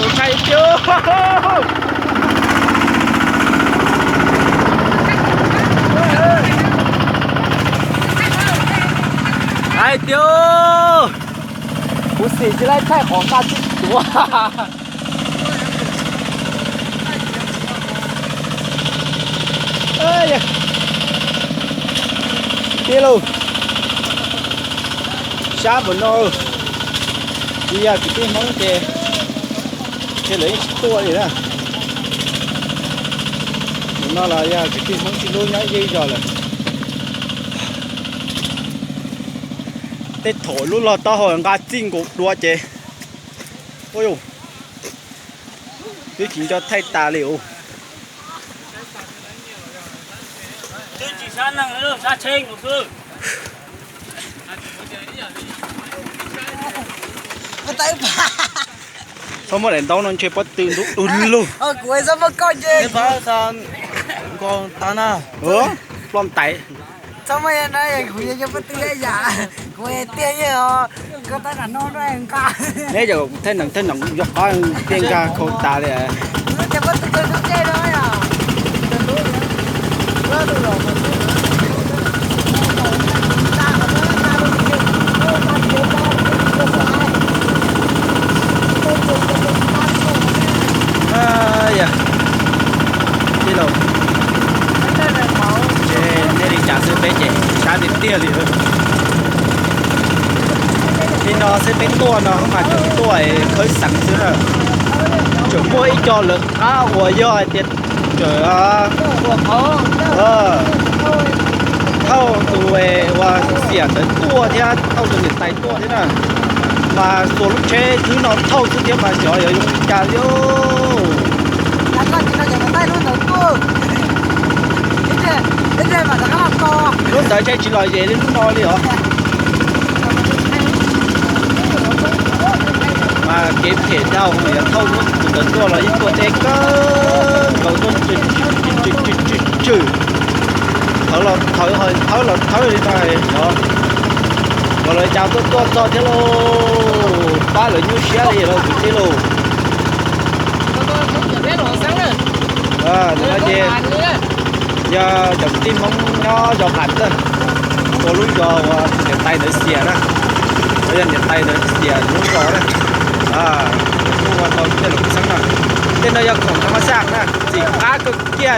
Tụi say chưa? Ai chưa? Bố xì chứ lại chạy khó khăn chứ. Wow. Ê da. Kia luôn. Xa bẩn nô. Bây giờ cái món kìa. Cái lấy tua gì đó. Nó là cái món xin lỗi nhá dây rồi là. Tết thổi lúc là tao hỏi ngã chinh của đua chế. Ôi dồi. Tôi chỉ cho thay tà liệu. Tôi chỉ sang năng nữa, ra trên một cơ. Sao mà đến đâu nó chơi bắt tư lúc đun luôn. Cuối sao mà coi chơi. Thế phải sao con ta na. Lom tay. Sao mà em nói cuối cho bắt tư ấy giả. Cuối tiền như họ có tay là non rồi anh ca. Nãy giờ thế nặng dọc có tiền ca khâu tà này. Nó cho bắt tư nó chơi đó à. Dạ. Đi đâu? Đây đi trả sư bé chị, trả tiền tiền liền. Thì nó sẽ bên tua nó không mà chúng tôi khơi sẵn chứ rồi. Chúng tôi cho lực của do tiền trời ơi. Thâu từ về và xỉa tới tua thế thâu từ tay tua thế nào. Mà số lúc chế thứ nó thâu thứ thế mà trời ơi dùng trả vô. Anh coi chị nó chạy tay luôn rồi cô. Đến đây mà nó làm to. Lúc tới chơi chỉ nói gì đến lúc nói đi hả? Mà kiếm thể thao thì thâu nó từ tua là ít tua tê cơ. Cầu tôi chữ. Thở đi này đó. Rồi lại chào tôi cho thế lô. Ba lời như xe đi rồi thế lô. Nó nói giờ chồng tim mong nó dọc hẳn lên có lúc giờ nhận tay để xìa đó bây giờ nhận tay để xìa lúc đó đấy lúc mà tao sẽ lục sáng nào tên đây còn nó sang nè chỉ khá cực kia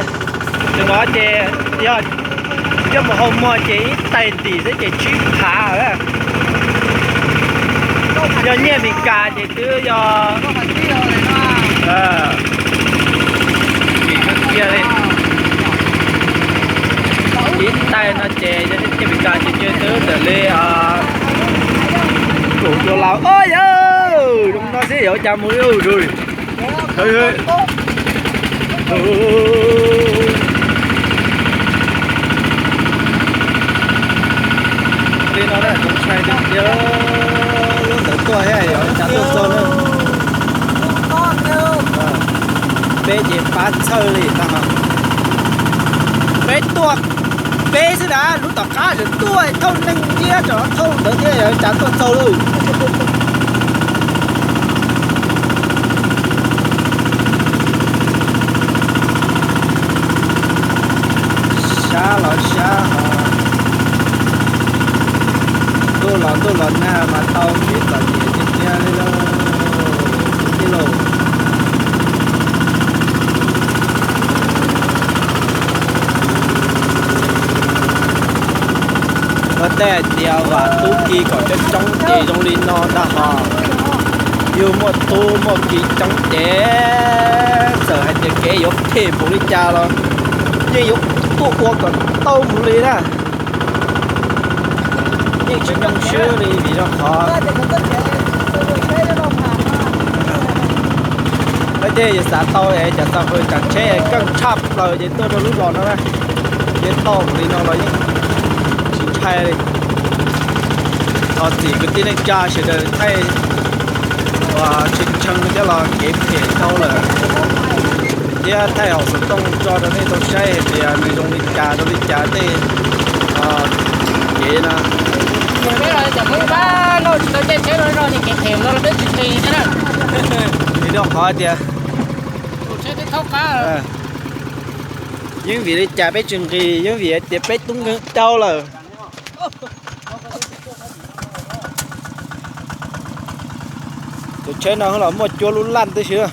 đừng nói chè giờ cho một hôm mua chỉ tay tỉ sẽ chỉ chữ khá rồi á giờ nhẹ bị cà chỉ cứ giờ chỉ kia đi ít tay nó chè cho nên bị cà chỉ chơi tới để lên cụ cho lão ơi ơi đúng nó sẽ hiểu chào mũi rồi hơi đi nó đấy cũng sai được chứ lúc tới tuổi ấy rồi chả được rồi nữa bé chỉ phá chơi đi ta hả bé tuột bé sẽ đã lúc tập cá được tuổi thâu nâng kia cho thâu tới thế rồi chả tuột sâu luôn xa tôi lần nha mà tao biết là gì trên kia đi đâu đi đâu có thể điều và tu kỳ có chất trong chế trong linh nó đã hò yêu một tu một kỳ trong chế sợ hay tiền kế yếu thêm bố đi cha rồi nhưng yếu tu qua còn tao bố đi ra nhưng chỉ trong sữa đi vì nó khó bây giờ giờ xã tao ấy giờ tao hơi chẳng chế căng chắp rồi thì tôi đâu lúc đó nữa đến tao đi nó là những thay đi họ chỉ cái tin anh cha sẽ được thay và trên chân cái là kiếm tiền đâu là giờ thay họ sẽ không cho nó nên tôi xây thì người dùng đi trả thì vậy nè Cái rồi chẳng có ba nó chơi chơi rồi thì kẹt thèm nó biết gì thế nào. Thì được khó thì Xe cái thóc cá. à. Nhưng vì đi chả biết chừng gì nhưng vì tiệp biết tung đâu là tôi chơi nó là một chỗ lún lăn tới chưa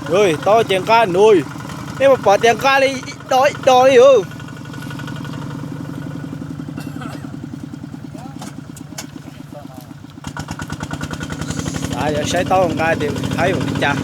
rồi to tiền cá nuôi nếu mà bỏ tiền cá đi đói đói ừ à giờ xây to một cái thì thấy một cái chả